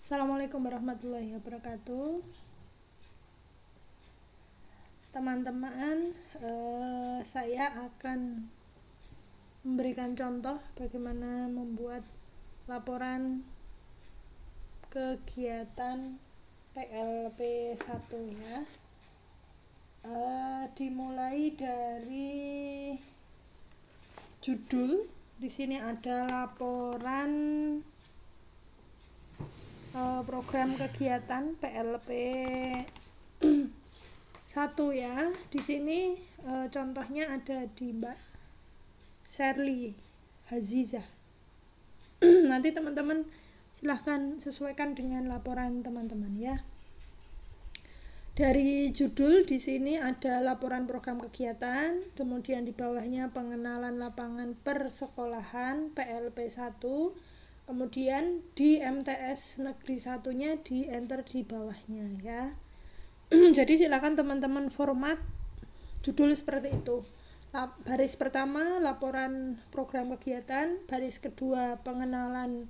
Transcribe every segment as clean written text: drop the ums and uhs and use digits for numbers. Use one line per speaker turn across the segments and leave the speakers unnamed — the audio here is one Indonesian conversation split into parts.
Assalamualaikum warahmatullahi wabarakatuh. Teman-teman, saya akan memberikan contoh bagaimana membuat laporan kegiatan PLP 1 ya. Dimulai dari judul. Di sini ada laporan program kegiatan PLP 1 ya. Di sini contohnya ada di Mbak Sherly Hazizah. Nanti teman-teman silahkan sesuaikan dengan laporan teman-teman ya. Dari judul di sini ada laporan program kegiatan, kemudian di bawahnya pengenalan lapangan persekolahan PLP 1. Kemudian di MTS Negeri 1-nya di enter di bawahnya ya. Jadi silakan teman-teman format judul seperti itu. Baris pertama laporan program kegiatan, baris kedua pengenalan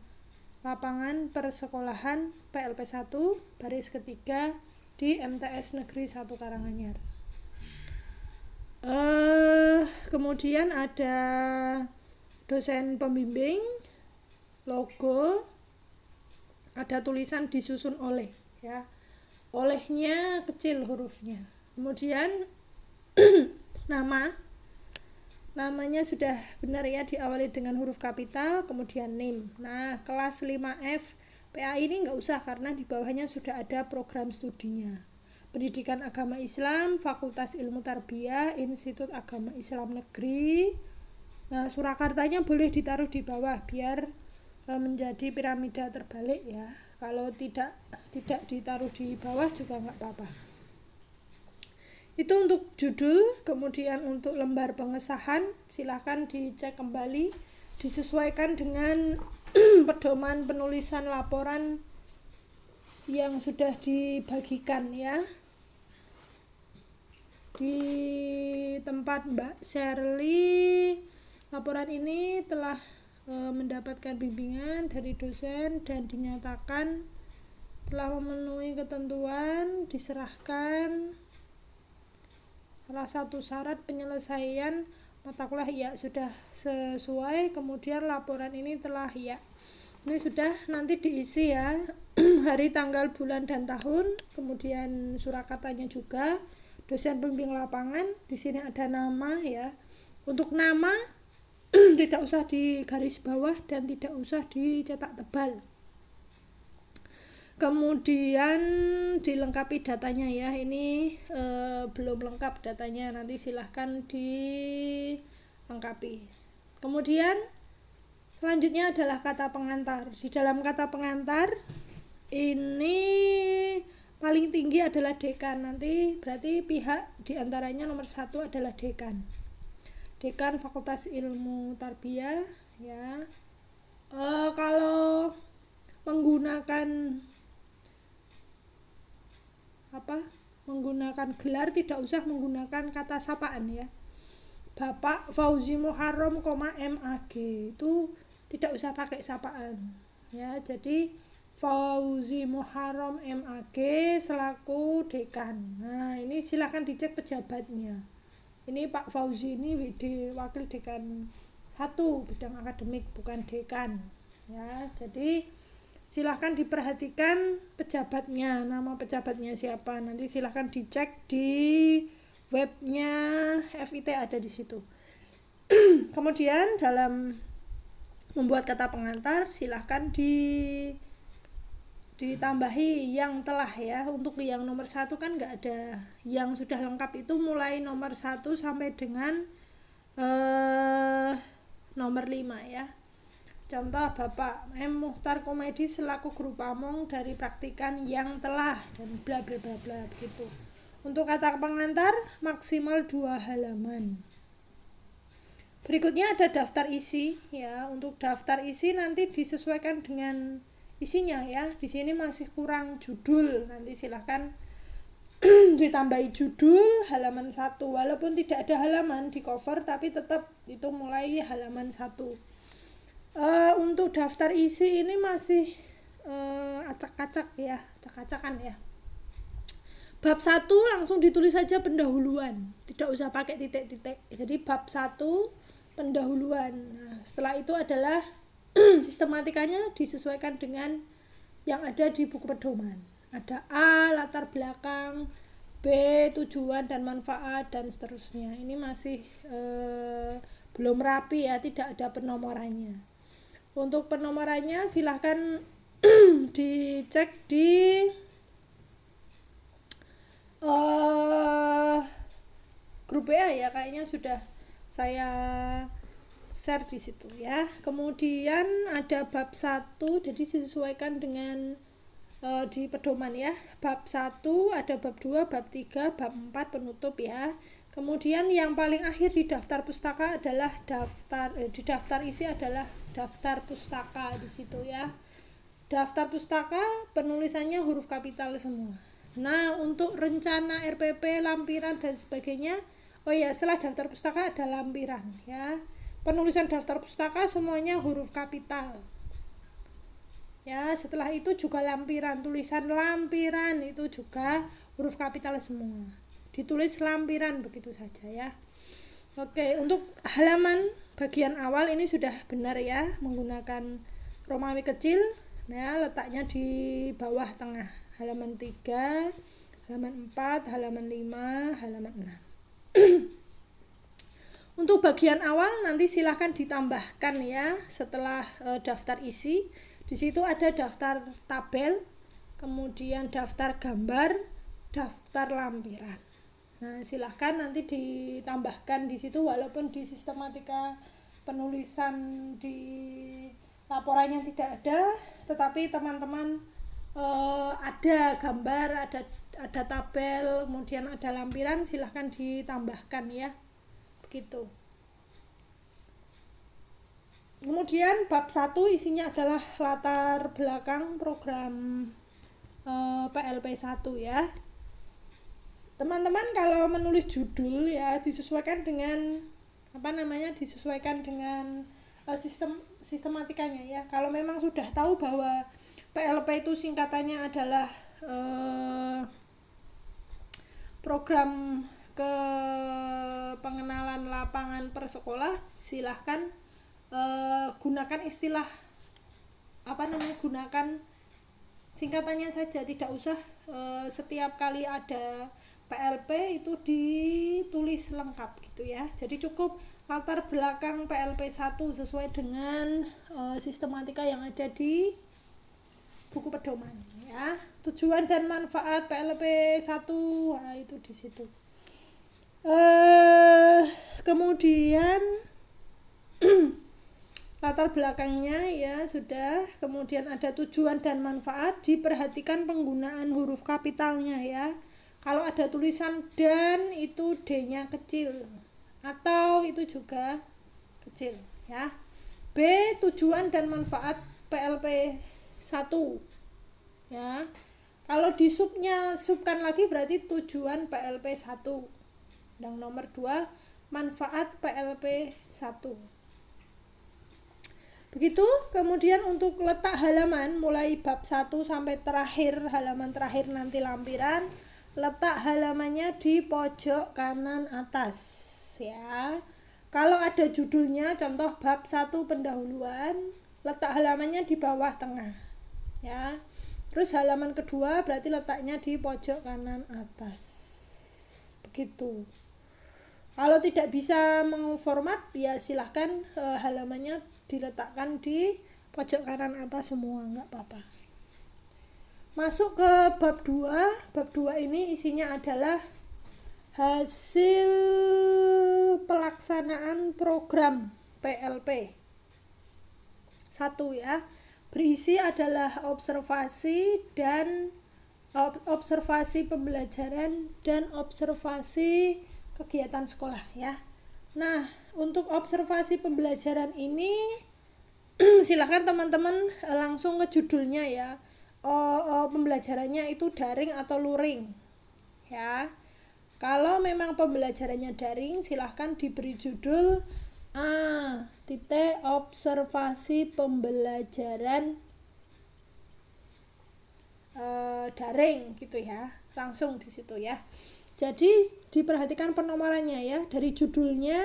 lapangan persekolahan PLP 1, baris ketiga di MTS Negeri 1 Karanganyar. Kemudian ada dosen pembimbing, logo, ada tulisan disusun oleh ya. Olehnya kecil hurufnya. Kemudian namanya sudah benar ya, diawali dengan huruf kapital, kemudian name. Nah, kelas 5F PA ini nggak usah karena di bawahnya sudah ada program studinya. Pendidikan Agama Islam, Fakultas Ilmu Tarbiyah, Institut Agama Islam Negeri. Nah, Surakartanya boleh ditaruh di bawah biar menjadi piramida terbalik ya. Kalau tidak ditaruh di bawah juga nggak apa-apa. Itu untuk judul. Kemudian untuk lembar pengesahan silahkan dicek kembali, disesuaikan dengan pedoman penulisan laporan yang sudah dibagikan ya. Di tempat Mbak Sherly, laporan ini telah mendapatkan bimbingan dari dosen dan dinyatakan telah memenuhi ketentuan, diserahkan. Salah satu syarat penyelesaian mata kuliah ya sudah sesuai, kemudian laporan ini telah ya. Ini sudah nanti diisi ya, hari, tanggal, bulan dan tahun, kemudian Surakartanya juga, dosen pembimbing lapangan, di sini ada nama ya. Untuk nama tidak usah di garis bawah dan tidak usah dicetak tebal. Kemudian dilengkapi datanya ya. Ini belum lengkap datanya, nanti silahkan dilengkapi. Kemudian selanjutnya adalah kata pengantar. Di dalam kata pengantar ini paling tinggi adalah dekan. Nanti berarti pihak diantaranya nomor 1 adalah dekan. Dekan Fakultas Ilmu Tarbiyah ya. Kalau menggunakan gelar tidak usah menggunakan kata sapaan ya. Bapak Fauzi Muharram, MAG itu tidak usah pakai sapaan ya. Jadi Fauzi Muharram MAG selaku dekan. Nah, ini silakan dicek pejabatnya. Ini Pak Fauzi ini wakil dekan 1 bidang akademik, bukan dekan ya. Jadi silahkan diperhatikan pejabatnya, nama pejabatnya siapa, nanti silahkan dicek di webnya FIT, ada di situ. Kemudian dalam membuat kata pengantar silahkan ditambahi yang telah ya. Untuk yang nomor 1 kan nggak ada, yang sudah lengkap itu mulai nomor 1 sampai dengan nomor 5 ya. Contoh Bapak M. Muhtar Komedi selaku guru pamong dari praktikan yang telah dan bla bla bla bla begitu. Untuk kata pengantar maksimal 2 halaman. Berikutnya ada daftar isi ya. Untuk daftar isi nanti disesuaikan dengan isinya ya. Di sini masih kurang judul. Nanti silahkan ditambahi judul halaman 1. Walaupun tidak ada halaman di cover tapi tetap itu mulai halaman 1. Untuk daftar isi ini masih acak-acak ya, acak-acakan ya. Bab 1 langsung ditulis saja pendahuluan, tidak usah pakai titik-titik. Jadi bab 1 pendahuluan. Nah, setelah itu adalah sistematikanya disesuaikan dengan yang ada di buku pedoman. Ada A, latar belakang, B, tujuan dan manfaat, dan seterusnya. Ini masih belum rapi ya, tidak ada penomorannya. Untuk penomorannya silahkan dicek di grup WA ya, kayaknya sudah saya share di situ ya. Kemudian ada bab 1, jadi disesuaikan dengan di pedoman ya. Bab 1 ada bab 2, bab 3, bab 4 penutup ya. Kemudian yang paling akhir di daftar pustaka adalah di daftar isi adalah daftar pustaka di situ ya. Daftar pustaka penulisannya huruf kapital semua. Nah, untuk rencana RPP, lampiran dan sebagainya, oh ya, setelah daftar pustaka ada lampiran ya. Penulisan daftar pustaka semuanya huruf kapital. Ya, setelah itu juga lampiran, tulisan lampiran itu juga huruf kapital semua. Ditulis lampiran begitu saja ya. Oke, untuk halaman bagian awal ini sudah benar ya, menggunakan Romawi kecil. Nah, letaknya di bawah tengah. Halaman 3, halaman 4, halaman 5, halaman 6. Untuk bagian awal nanti silahkan ditambahkan ya setelah daftar isi. Di situ ada daftar tabel, kemudian daftar gambar, daftar lampiran. Nah, silahkan nanti ditambahkan di situ, walaupun di sistematika penulisan di laporannya tidak ada, tetapi teman-teman ada gambar, ada tabel, kemudian ada lampiran, silahkan ditambahkan ya, begitu. Kemudian bab 1 isinya adalah latar belakang program PLP 1 ya. Teman-teman kalau menulis judul ya disesuaikan dengan disesuaikan dengan sistematikanya ya. Kalau memang sudah tahu bahwa PLP itu singkatannya adalah program pengenalan lapangan per sekolah, silahkan gunakan istilah gunakan singkatannya saja, tidak usah setiap kali ada PLP itu ditulis lengkap gitu ya. Jadi cukup latar belakang PLP 1 sesuai dengan sistematika yang ada di buku pedoman ya. Tujuan dan manfaat PLP 1, nah itu di situ. Kemudian latar belakangnya ya sudah, kemudian ada tujuan dan manfaat, diperhatikan penggunaan huruf kapitalnya ya. Kalau ada tulisan dan itu D-nya kecil atau itu juga kecil ya. B, tujuan dan manfaat PLP 1 ya. Kalau di subkan lagi berarti tujuan PLP 1. Yang nomor 2, manfaat PLP 1. Begitu. Kemudian untuk letak halaman mulai bab 1 sampai halaman terakhir nanti lampiran, letak halamannya di pojok kanan atas ya. Kalau ada judulnya, contoh bab 1 pendahuluan, letak halamannya di bawah tengah ya. Terus halaman kedua berarti letaknya di pojok kanan atas, begitu. Kalau tidak bisa mengformat ya silahkan halamannya diletakkan di pojok kanan atas semua, nggak apa-apa. Masuk ke bab 2. Bab 2 ini isinya adalah hasil pelaksanaan program PLP 1 ya. Berisi adalah observasi pembelajaran dan observasi kegiatan sekolah ya. Nah, untuk observasi pembelajaran ini silahkan teman-teman langsung ke judulnya ya. Pembelajarannya itu daring atau luring ya. Kalau memang pembelajarannya daring, silahkan diberi judul observasi pembelajaran daring gitu ya, langsung di situ ya. Jadi diperhatikan penomorannya ya, dari judulnya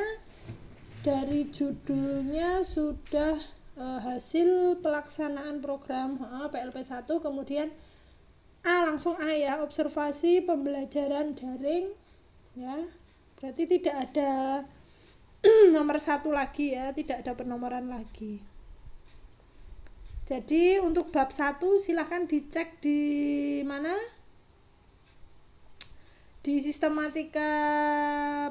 sudah hasil pelaksanaan program PLP 1, kemudian langsung A ya, observasi pembelajaran daring ya, berarti tidak ada nomor 1 lagi ya, tidak ada penomoran lagi. Jadi untuk bab 1 silahkan dicek di mana? Di sistematika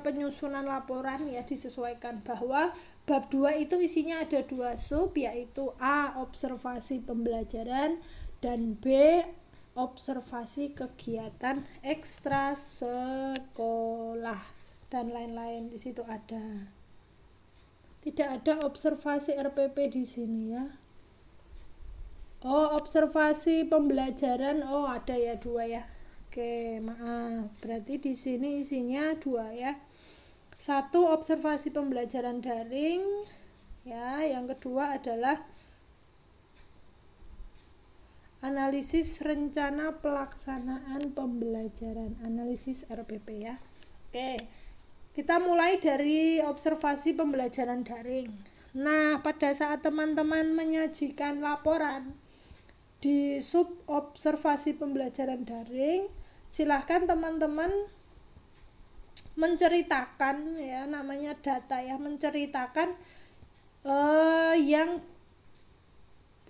penyusunan laporan ya, disesuaikan bahwa bab 2 itu isinya ada 2 sub, yaitu A. Observasi pembelajaran dan B. Observasi kegiatan ekstra sekolah dan lain-lain. Di situ ada. Tidak ada observasi RPP di sini ya. Observasi pembelajaran ada ya 2 ya. Oke, maaf. Berarti di sini isinya 2 ya. 1 observasi pembelajaran daring ya, yang kedua adalah analisis rencana pelaksanaan pembelajaran, analisis RPP ya. Oke. Kita mulai dari observasi pembelajaran daring. Nah, pada saat teman-teman menyajikan laporan di sub observasi pembelajaran daring, silahkan teman-teman menceritakan ya, namanya data ya, menceritakan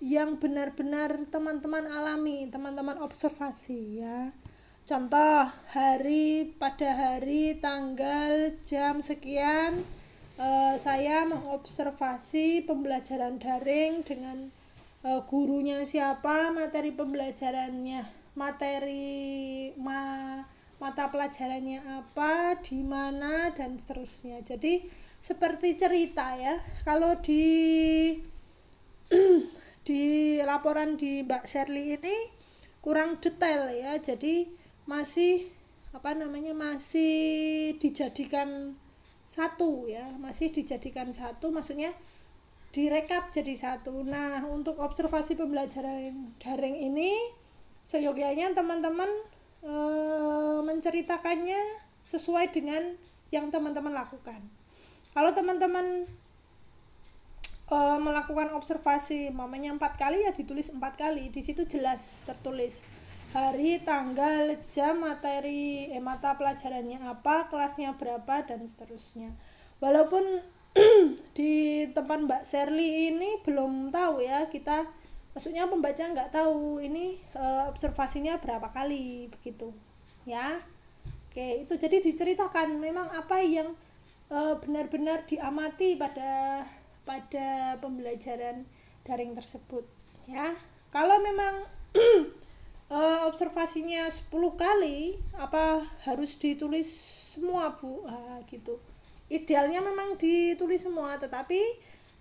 yang benar-benar teman-teman alami, teman-teman observasi ya. Contoh, pada hari tanggal jam sekian saya mengobservasi pembelajaran daring dengan gurunya siapa, materi pembelajarannya, mata pelajarannya apa, di mana, dan seterusnya. Jadi seperti cerita ya. Kalau di laporan di Mbak Sherly ini kurang detail ya, jadi masih dijadikan satu ya, maksudnya direkap jadi satu. Nah, untuk observasi pembelajaran daring ini seyogyanya teman-teman menceritakannya sesuai dengan yang teman-teman lakukan. Kalau teman-teman melakukan observasi mamanya 4 kali ya ditulis 4 kali. Di situ jelas tertulis hari, tanggal, jam, mata pelajarannya apa, kelasnya berapa, dan seterusnya. Walaupun di tempat Mbak Sherly ini belum tahu ya, maksudnya pembaca nggak tahu ini observasinya berapa kali begitu ya. Oke, itu jadi diceritakan memang apa yang benar-benar diamati pada pembelajaran daring tersebut ya. Kalau memang observasinya 10 kali, apa harus ditulis semua Bu? Gitu. Idealnya memang ditulis semua, tetapi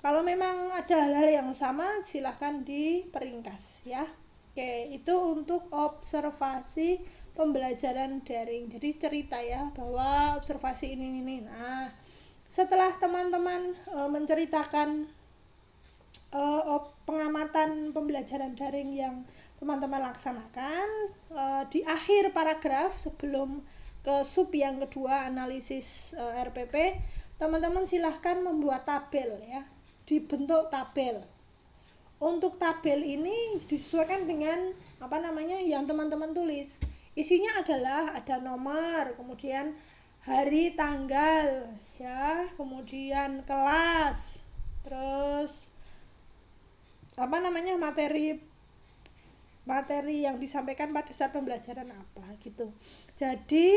kalau memang ada hal-hal yang sama silahkan diperingkas ya. Oke, itu untuk observasi pembelajaran daring. Jadi cerita ya, bahwa observasi ini. Nah, setelah teman-teman menceritakan pengamatan pembelajaran daring yang teman-teman laksanakan, di akhir paragraf sebelum ke sub yang kedua, analisis RPP, teman-teman silahkan membuat tabel ya, dibentuk tabel. Untuk tabel ini disesuaikan dengan yang teman-teman tulis. Isinya adalah ada nomor, kemudian hari, tanggal ya, kemudian kelas, terus materi yang disampaikan pada saat pembelajaran apa gitu. Jadi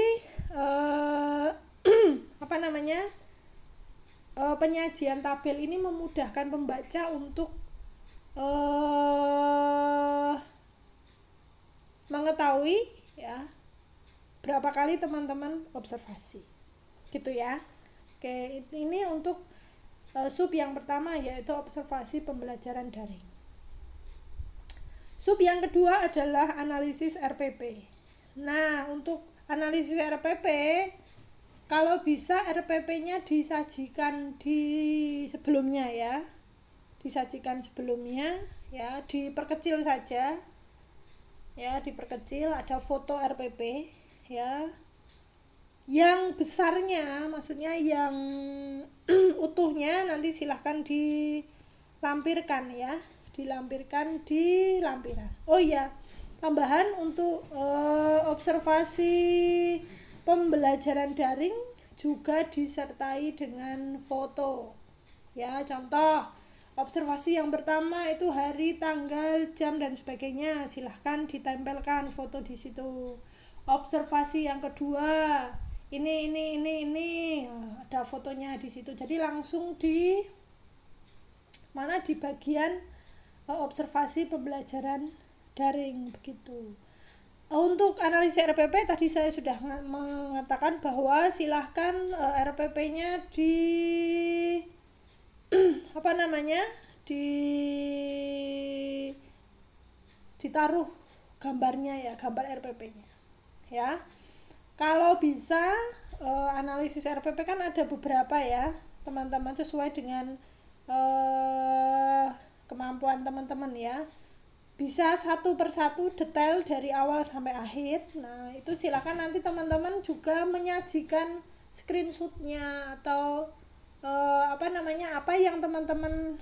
penyajian tabel ini memudahkan pembaca untuk mengetahui ya berapa kali teman-teman observasi gitu ya. Oke, ini untuk sub yang pertama, yaitu observasi pembelajaran daring. Sub yang kedua adalah analisis RPP. Nah, untuk analisis RPP, kalau bisa RPP-nya disajikan sebelumnya ya, diperkecil saja ya, diperkecil, ada foto RPP ya. Yang besarnya, maksudnya yang utuhnya nanti silahkan dilampirkan ya, dilampirkan di lampiran. Oh iya, tambahan untuk observasi pembelajaran daring juga disertai dengan foto ya. Contoh observasi yang pertama itu hari, tanggal, jam dan sebagainya, silahkan ditempelkan foto di situ. Observasi yang kedua ini ada fotonya di situ, jadi langsung di mana, di bagian observasi pembelajaran daring begitu. Untuk analisis RPP tadi saya sudah mengatakan bahwa silahkan RPP-nya di apa namanya, ditaruh gambarnya ya, gambar RPP-nya ya. Kalau bisa analisis RPP kan ada beberapa ya teman-teman, sesuai dengan kemampuan teman-teman ya. Bisa satu persatu detail dari awal sampai akhir. Nah itu silakan nanti teman-teman juga menyajikan screenshotnya atau apa yang teman-teman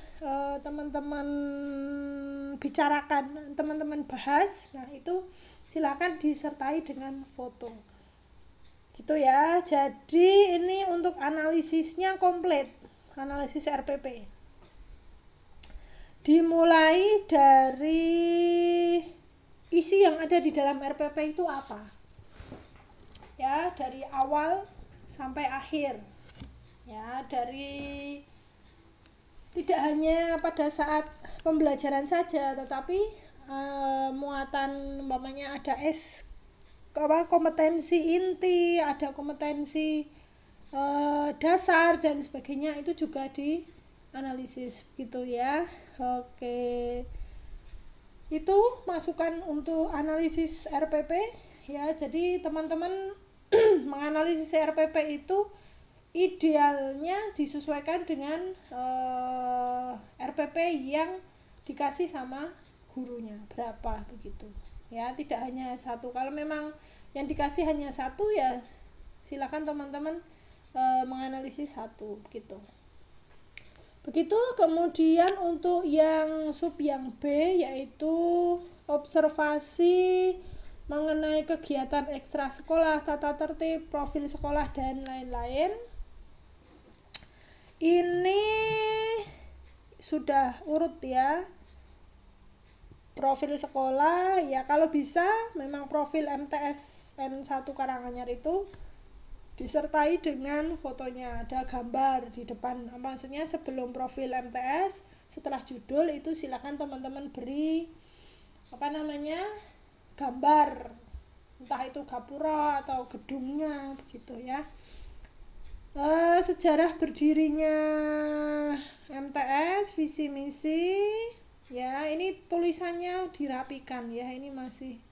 bicarakan, teman-teman bahas. Nah itu silakan disertai dengan foto gitu ya. Jadi ini untuk analisisnya komplit, analisis RPP. Dimulai dari isi yang ada di dalam RPP itu apa ya, dari awal sampai akhir ya, dari tidak hanya pada saat pembelajaran saja, tetapi muatan umpamanya ada kompetensi inti, ada kompetensi dasar dan sebagainya, itu juga dianalisis gitu ya. Oke, itu masukan untuk analisis RPP ya. Jadi teman-teman menganalisis RPP itu idealnya disesuaikan dengan RPP yang dikasih sama gurunya berapa begitu ya, tidak hanya satu. Kalau memang yang dikasih hanya satu ya silakan teman-teman menganalisis satu gitu. Begitu. Kemudian untuk yang sub yang B, yaitu observasi mengenai kegiatan ekstra sekolah, tata tertib, profil sekolah dan lain-lain. Ini sudah urut ya, profil sekolah ya, kalau bisa memang profil MTS N1 Karanganyar itu disertai dengan fotonya, ada gambar di depan. Maksudnya sebelum profil MTS, setelah judul itu silakan teman-teman beri gambar, entah itu gapura atau gedungnya begitu ya. Sejarah berdirinya MTS, visi misi ya, ini tulisannya dirapikan ya, ini masih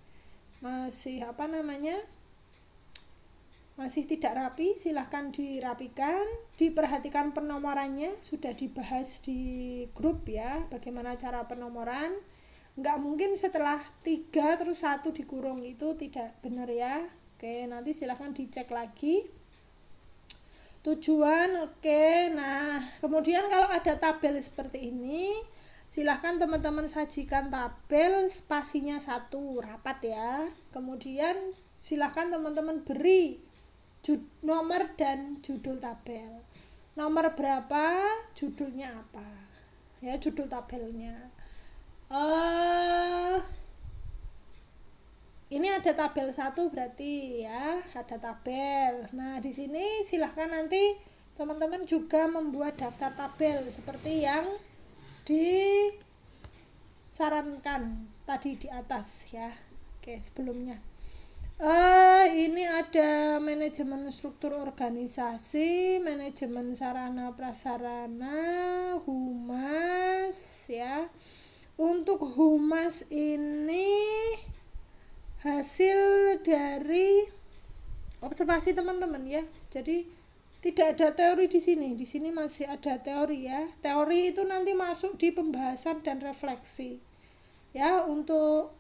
masih tidak rapi, silahkan dirapikan, diperhatikan penomorannya, sudah dibahas di grup ya, bagaimana cara penomoran. Nggak mungkin setelah 3 terus 1 dikurung, itu tidak benar ya. Oke, nanti silahkan dicek lagi tujuan. Oke, nah kemudian kalau ada tabel seperti ini, silahkan teman-teman sajikan tabel spasinya 1 rapat ya. Kemudian silahkan teman-teman beri nomor dan judul tabel, nomor berapa, judulnya apa ya, judul tabelnya. Ini ada tabel 1 berarti ya, ada tabel. Nah di sini silahkan nanti teman-teman juga membuat daftar tabel seperti yang disarankan tadi di atas ya. Oke, sebelumnya ini ada manajemen struktur organisasi, manajemen sarana prasarana, humas ya. Untuk humas ini hasil dari observasi teman-teman ya. Jadi tidak ada teori di sini. Di sini masih ada teori ya. Teori itu nanti masuk di pembahasan dan refleksi. Ya, untuk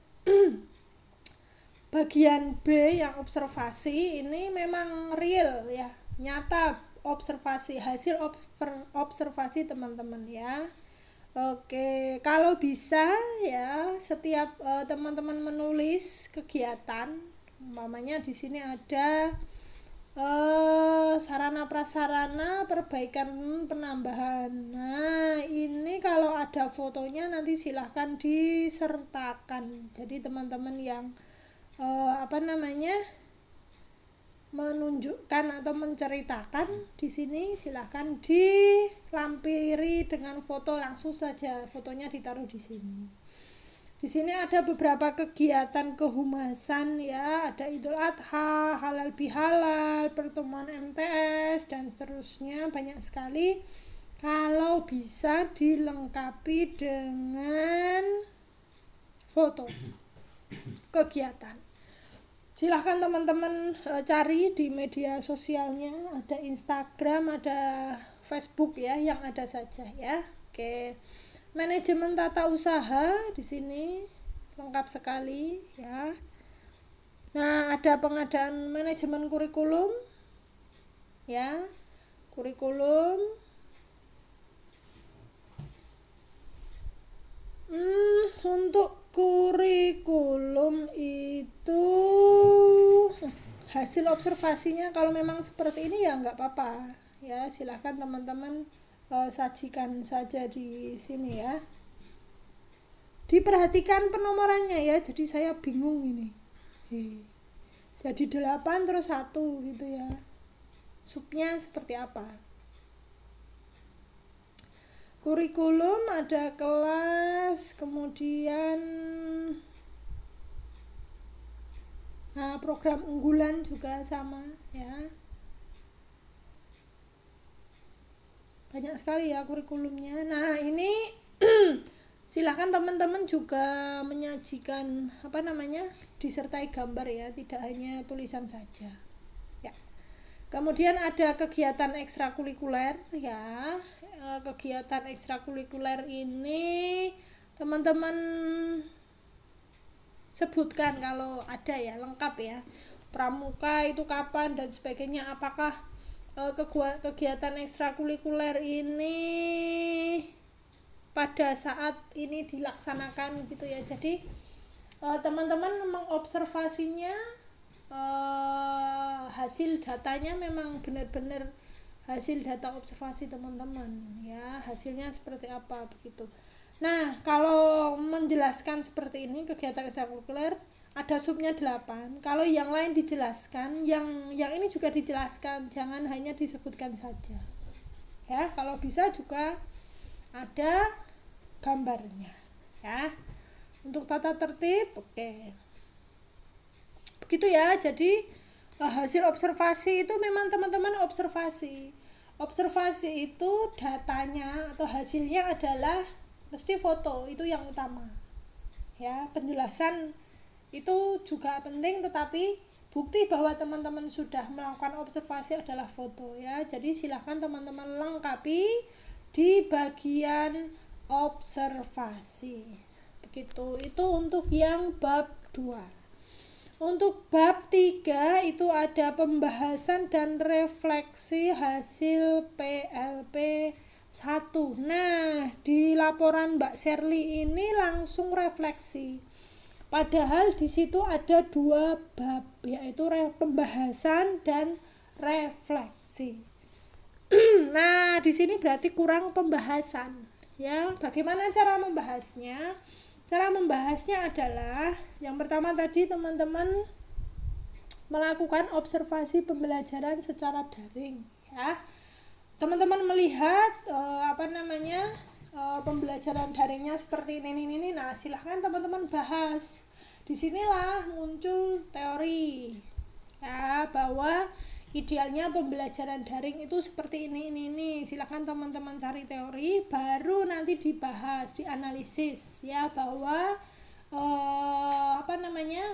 bagian B yang observasi ini memang real ya, nyata observasi, hasil observasi teman-teman ya. Oke, kalau bisa ya setiap teman-teman menulis kegiatan, umpamanya di sini ada sarana prasarana perbaikan penambahan. Nah, ini kalau ada fotonya nanti silahkan disertakan. Jadi teman-teman yang menunjukkan atau menceritakan di sini silahkan dilampiri dengan foto, langsung saja fotonya ditaruh di sini. Di sini ada beberapa kegiatan kehumasan ya, ada Idul Adha, halal bihalal, pertemuan MTS dan seterusnya, banyak sekali. Kalau bisa dilengkapi dengan foto kegiatan. Silahkan teman-teman cari di media sosialnya, ada Instagram, ada Facebook ya, yang ada saja ya. Oke. Manajemen tata usaha di sini lengkap sekali ya. Nah, ada pengadaan manajemen kurikulum ya. Kurikulum untuk kurikulum itu hasil observasinya kalau memang seperti ini ya nggak apa-apa ya, silahkan teman-teman sajikan saja di sini ya. Diperhatikan penomorannya ya, jadi saya bingung ini. Jadi 8 terus 1 gitu ya. Subnya seperti apa? Kurikulum ada kelas, kemudian program unggulan juga sama ya. Banyak sekali ya kurikulumnya. Nah, ini silahkan teman-teman juga menyajikan disertai gambar ya, tidak hanya tulisan saja ya. Kemudian ada kegiatan ekstrakurikuler ya. Kegiatan ekstrakurikuler ini teman-teman sebutkan kalau ada ya, lengkap ya. Pramuka itu kapan dan sebagainya, apakah kegiatan ekstrakurikuler ini pada saat ini dilaksanakan gitu ya. Jadi teman-teman mengobservasinya, hasil datanya memang benar-benar hasil data observasi teman-teman ya, hasilnya seperti apa begitu. Nah, kalau menjelaskan seperti ini kegiatan ekstrakurikuler ada subnya 8. Kalau yang lain dijelaskan, yang ini juga dijelaskan, jangan hanya disebutkan saja ya. Kalau bisa juga ada gambarnya ya. Untuk tata tertib oke. Begitu ya. Jadi hasil observasi itu memang teman-teman observasi itu datanya atau hasilnya adalah mesti foto, itu yang utama ya. Penjelasan itu juga penting, tetapi bukti bahwa teman-teman sudah melakukan observasi adalah foto ya. Jadi silahkan teman-teman lengkapi di bagian observasi begitu. Itu untuk yang bab 2. Untuk bab 3 itu ada pembahasan dan refleksi hasil PLP 1. Nah, di laporan Mbak Sherly ini langsung refleksi. Padahal di situ ada 2 bab, yaitu pembahasan dan refleksi. Nah, di sini berarti kurang pembahasan ya. Bagaimana cara membahasnya? Cara membahasnya adalah yang pertama tadi teman-teman melakukan observasi pembelajaran secara daring ya. Teman-teman melihat pembelajaran daringnya seperti ini. Nah, silahkan teman-teman bahas. Disinilah muncul teori ya, bahwa idealnya pembelajaran daring itu seperti ini. Silakan teman-teman cari teori, baru nanti dibahas, dianalisis ya, bahwa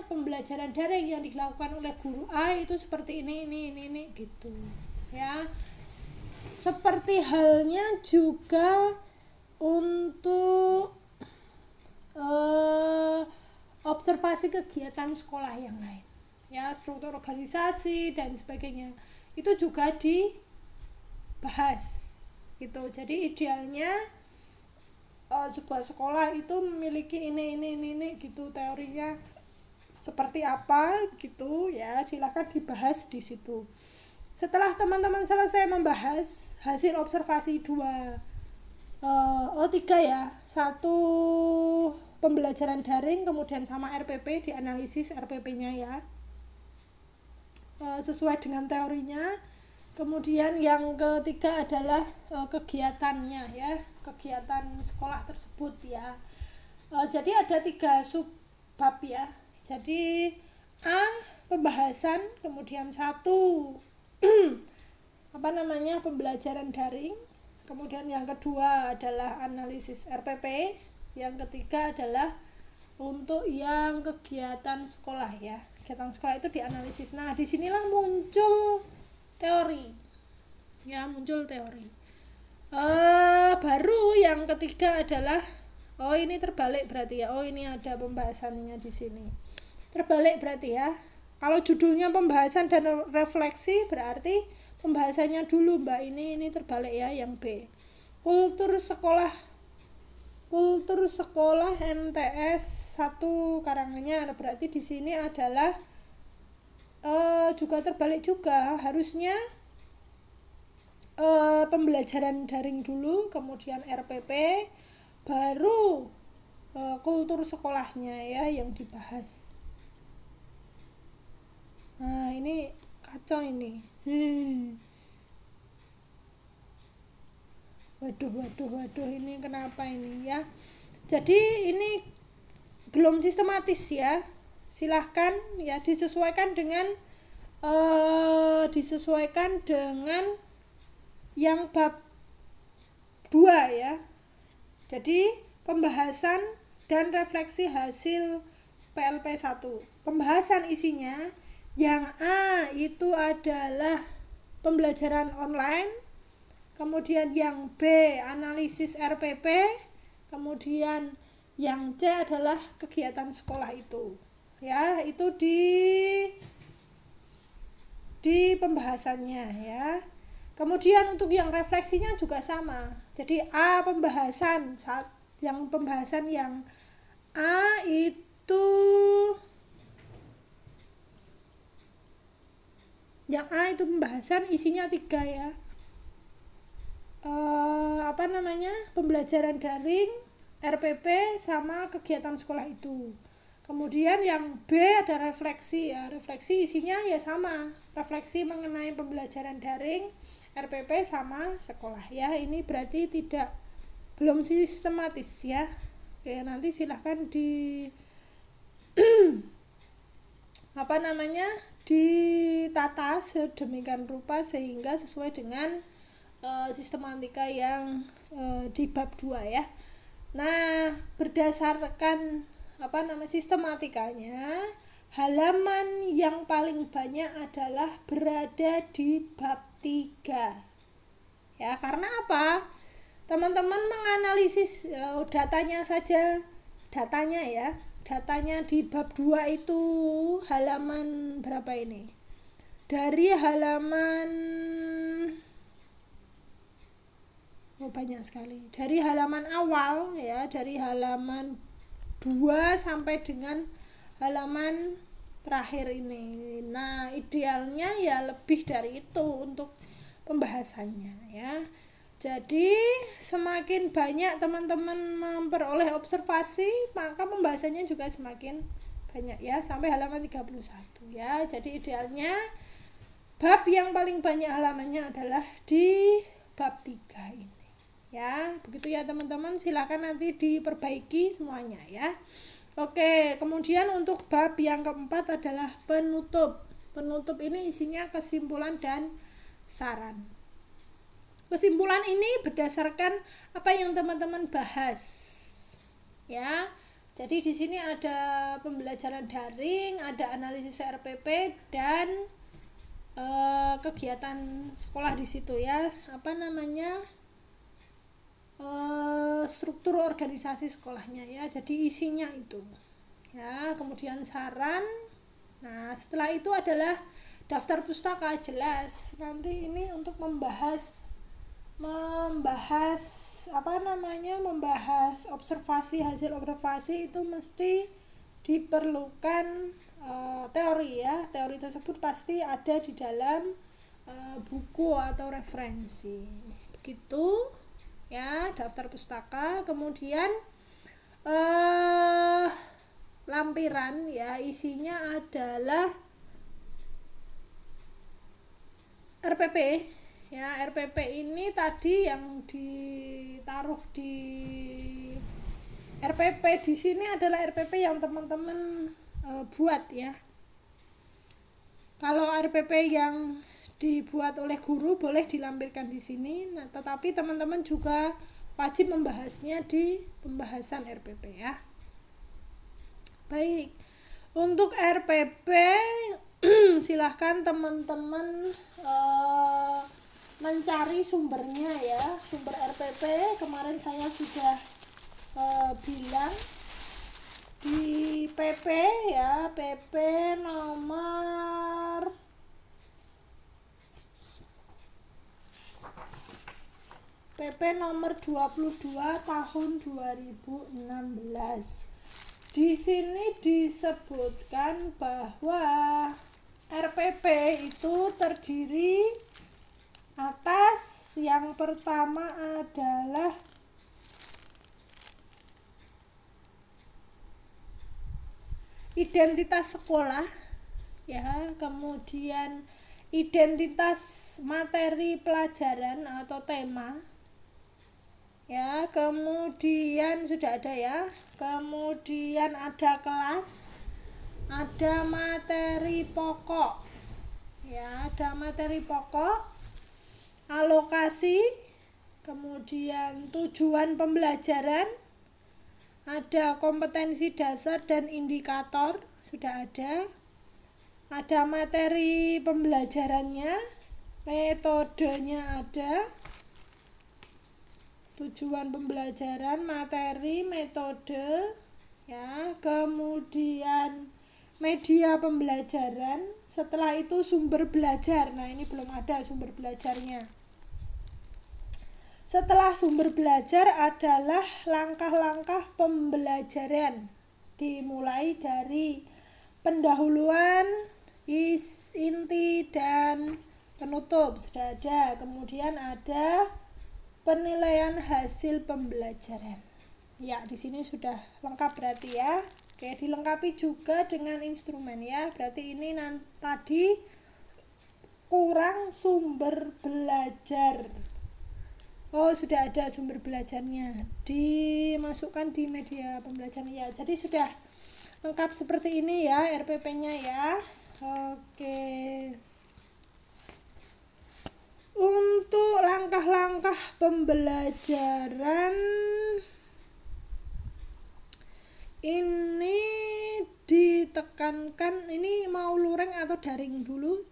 pembelajaran daring yang dilakukan oleh guru A itu seperti ini gitu ya. Seperti halnya juga untuk observasi kegiatan sekolah yang lain ya, struktur organisasi dan sebagainya itu juga dibahas gitu. Jadi idealnya sebuah sekolah itu memiliki ini gitu, teorinya seperti apa gitu ya, silakan dibahas di situ. Setelah teman-teman selesai membahas hasil observasi 3 ya, 1 pembelajaran daring, kemudian sama RPP, dianalisis RPP-nya ya, sesuai dengan teorinya. Kemudian yang ketiga adalah kegiatannya ya, kegiatan sekolah tersebut ya. Jadi ada 3 subbab ya. Jadi A, pembahasan, kemudian 1 pembelajaran daring, kemudian yang kedua adalah analisis RPP, yang ketiga adalah untuk yang kegiatan sekolah ya. Kegiatan sekolah itu dianalisis. Nah, disinilah muncul teori ya, baru yang ketiga adalah ini terbalik berarti ya. Ini ada pembahasannya di sini. Terbalik berarti ya. Kalau judulnya pembahasan dan refleksi berarti pembahasannya dulu Mbak. Ini terbalik ya, yang B. Kultur sekolah MTS 1 Karanganyar, berarti di sini adalah juga terbalik juga, harusnya pembelajaran daring dulu, kemudian RPP, baru kultur sekolahnya ya yang dibahas. Nah, ini kacau ini. Waduh, ini kenapa ini ya? Jadi ini belum sistematis ya. Silahkan ya disesuaikan dengan yang bab 2 ya. Jadi pembahasan dan refleksi hasil PLP 1. Pembahasan isinya yang A itu adalah pembelajaran online, kemudian yang B analisis RPP, kemudian yang C adalah kegiatan sekolah itu ya, itu di pembahasannya ya. Kemudian untuk yang refleksinya juga sama. Jadi A pembahasan yang A itu pembahasan isinya 3 ya. Pembelajaran daring, RPP sama kegiatan sekolah itu. Kemudian yang B ada refleksi ya. Refleksi isinya ya sama, refleksi mengenai pembelajaran daring, RPP sama sekolah ya. Ini berarti belum sistematis ya. Oke, nanti silahkan ditata sedemikian rupa sehingga sesuai dengan sistematika yang di bab 2 ya. Nah, berdasarkan sistematikanya, halaman yang paling banyak adalah berada di bab 3 ya. Karena apa? Teman-teman menganalisis datanya di bab 2 itu halaman berapa ini? Dari halaman banyak sekali. Dari halaman awal ya, dari halaman 2 sampai dengan halaman terakhir ini. Nah, idealnya ya lebih dari itu untuk pembahasannya ya. Jadi semakin banyak teman-teman memperoleh observasi, maka pembahasannya juga semakin banyak ya, sampai halaman 31 ya. Jadi idealnya bab yang paling banyak halamannya adalah di bab 3 ini ya. Begitu ya teman-teman, silakan nanti diperbaiki semuanya ya. Oke, kemudian untuk bab yang keempat adalah penutup. Penutup ini isinya kesimpulan dan saran. Kesimpulan ini berdasarkan apa yang teman-teman bahas ya. Jadi di sini ada pembelajaran daring, ada analisis RPP dan kegiatan sekolah di situ ya. Struktur organisasi sekolahnya ya. Jadi isinya itu ya, kemudian saran. Nah, setelah itu adalah daftar pustaka. Jelas nanti ini untuk membahas observasi, hasil observasi itu mesti diperlukan teori ya. Teori tersebut pasti ada di dalam buku atau referensi. Begitu ya, daftar pustaka. Kemudian lampiran ya, isinya adalah RPP ya. RPP ini tadi yang ditaruh di RPP di sini adalah RPP yang teman-teman buat ya. Kalau RPP yang dibuat oleh guru boleh dilampirkan di sini. Nah, tetapi teman-teman juga wajib membahasnya di pembahasan RPP ya. Baik, untuk RPP silahkan teman-teman mencari sumbernya ya. Sumber RPP kemarin saya sudah bilang di PP ya, PP nomor 22 tahun 2016. Di sini disebutkan bahwa RPP itu terdiri atas yang pertama adalah identitas sekolah ya, kemudian identitas materi pelajaran atau tema ya, kemudian sudah ada ya, kemudian ada kelas, ada materi pokok ya, ada materi pokok, alokasi, kemudian tujuan pembelajaran, ada kompetensi dasar dan indikator, sudah ada materi pembelajarannya, metodenya ada, tujuan pembelajaran, materi, metode ya, kemudian media pembelajaran, setelah itu sumber belajar. Nah, ini belum ada sumber belajarnya. Setelah sumber belajar adalah langkah-langkah pembelajaran, dimulai dari pendahuluan, inti, dan penutup, sudah ada. Kemudian ada penilaian hasil pembelajaran. Ya, di sini sudah lengkap berarti ya. Oke, dilengkapi juga dengan instrumen ya. Berarti ini tadi kurang sumber belajar. Oh, sudah ada sumber belajarnya, dimasukkan di media pembelajaran ya. Jadi sudah lengkap seperti ini ya RPP-nya ya. Oke. Untuk langkah-langkah pembelajaran ini ditekankan, ini mau luring atau daring dulu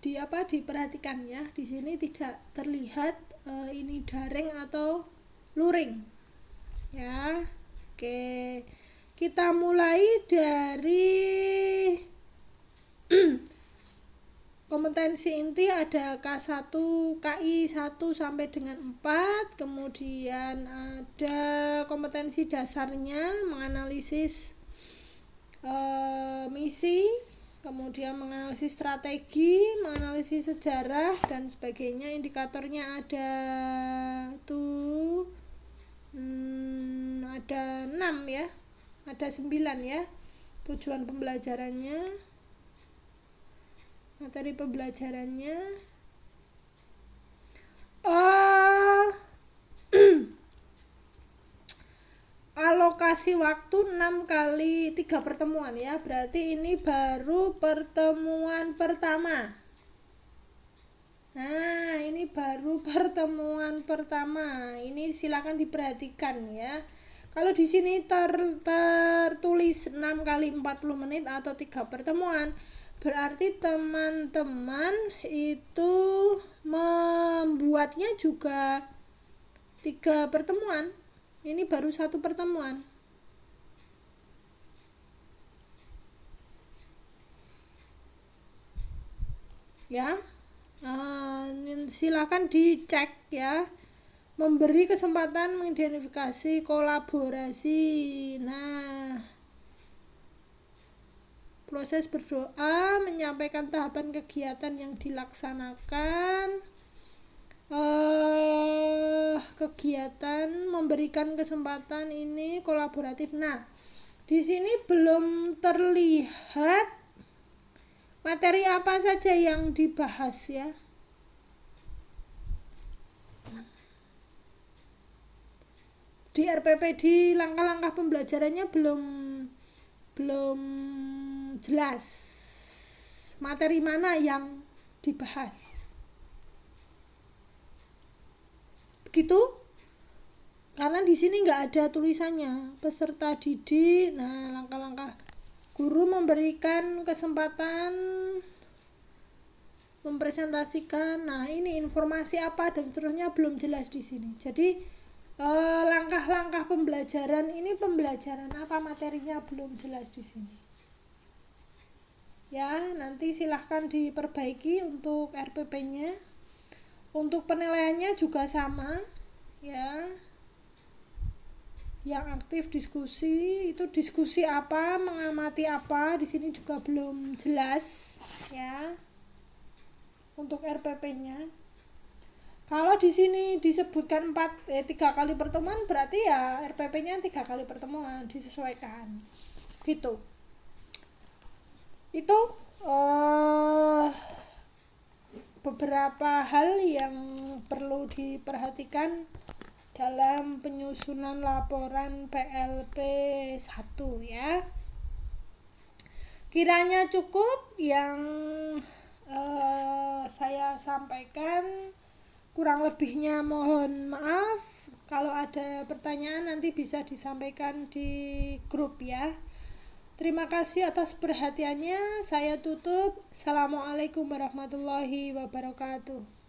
diperhatikan ya. Di sini tidak terlihat ini daring atau luring ya. Oke, kita mulai dari kompetensi inti ada K1, KI 1 sampai dengan 4, kemudian ada kompetensi dasarnya, menganalisis misi, kemudian menganalisis strategi, menganalisis sejarah dan sebagainya. Indikatornya ada tuh ada 6 ya, ada 9 ya. Tujuan pembelajarannya, materi pembelajarannya, alokasi waktu 6 kali 3 pertemuan ya. Berarti ini baru pertemuan pertama. Nah, ini baru pertemuan pertama. Ini silakan diperhatikan ya. Kalau di sini tertulis 6 kali 40 menit atau 3 pertemuan, berarti teman-teman itu membuatnya juga 3 pertemuan. Ini baru 1 pertemuan ya. Silakan dicek ya. Memberi kesempatan mengidentifikasi kolaborasi. Nah, proses berdoa, menyampaikan tahapan kegiatan yang dilaksanakan, kegiatan memberikan kesempatan ini kolaboratif. Nah, di sini belum terlihat materi apa saja yang dibahas ya. Di RPP di langkah-langkah pembelajarannya belum jelas materi mana yang dibahas. Begitu? Karena di sini nggak ada tulisannya peserta didik. Nah, langkah-langkah guru memberikan kesempatan mempresentasikan. Nah, ini informasi apa dan seterusnya belum jelas di sini. Jadi langkah-langkah pembelajaran ini pembelajaran apa materinya belum jelas di sini. Ya, nanti silahkan diperbaiki untuk RPP-nya. Untuk penilaiannya juga sama, ya. Yang aktif diskusi itu diskusi apa, mengamati apa, di sini juga belum jelas, ya. Untuk RPP-nya. Kalau di sini disebutkan 3 kali pertemuan, berarti ya RPP-nya 3 kali pertemuan, disesuaikan. Gitu. Itu beberapa hal yang perlu diperhatikan dalam penyusunan laporan PLP 1 ya. Kiranya cukup yang saya sampaikan. Kurang lebihnya mohon maaf. Kalau ada pertanyaan nanti bisa disampaikan di grup ya. Terima kasih atas perhatiannya. Saya tutup. Assalamualaikum warahmatullahi wabarakatuh.